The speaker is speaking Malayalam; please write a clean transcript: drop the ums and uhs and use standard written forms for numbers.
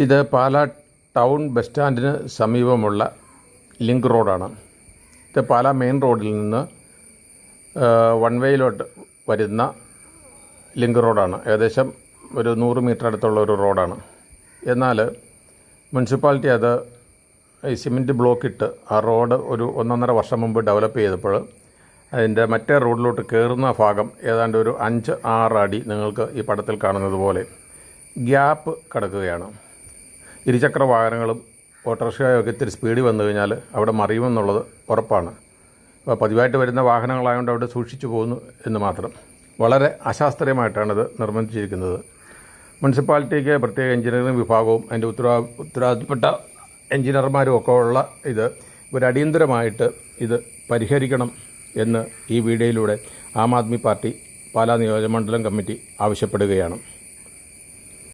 ഇത് പാലാ ടൗൺ ബസ് സ്റ്റാൻഡിന് സമീപമുള്ള ലിങ്ക് റോഡാണ്. ഇത് പാലാ മെയിൻ റോഡിൽ നിന്ന് വൺ വേയിലോട്ട് വരുന്ന ലിങ്ക് റോഡാണ്. ഏകദേശം ഒരു 100 മീറ്റർ അടുത്തുള്ള ഒരു റോഡാണ്. എന്നാൽ മുനിസിപ്പാലിറ്റി അത് ഈ സിമൻറ്റ് ബ്ലോക്കിട്ട് ആ റോഡ് ഒരു 1.5 വർഷം മുമ്പ് ഡെവലപ്പ് ചെയ്തപ്പോൾ അതിൻ്റെ മറ്റേ റോഡിലോട്ട് കയറുന്ന ഭാഗം ഏതാണ്ട് ഒരു 5-6 അടി നിങ്ങൾക്ക് ഈ പടത്തിൽ കാണുന്നത് പോലെ ഗ്യാപ്പ് കിടക്കുകയാണ്. ഇരുചക്ര വാഹനങ്ങളും ഓട്ടോറിക്ഷയൊക്കെ ഇത്തിരി സ്പീഡിൽ വന്നു കഴിഞ്ഞാൽ അവിടെ മറിയുമെന്നുള്ളത് ഉറപ്പാണ്. അപ്പോൾ പതിവായിട്ട് വരുന്ന വാഹനങ്ങളായതുകൊണ്ട് അവിടെ സൂക്ഷിച്ചു പോകുന്നു എന്ന് മാത്രം. വളരെ അശാസ്ത്രീയമായിട്ടാണിത് നിർമ്മിച്ചിരിക്കുന്നത്. മുനിസിപ്പാലിറ്റിക്ക് പ്രത്യേക എഞ്ചിനീയറിംഗ് വിഭാഗവും അതിൻ്റെ ഉത്തരവാദിത്തപ്പെട്ട എഞ്ചിനീയർമാരും ഒക്കെ ഉള്ള ഇത് അടിയന്തരമായിട്ട് ഇത് പരിഹരിക്കണം എന്ന് ഈ വീഡിയോയിലൂടെ ആം ആദ്മി പാർട്ടി പാലാ നിയോജകമണ്ഡലം കമ്മിറ്റി ആവശ്യപ്പെടുകയാണ്.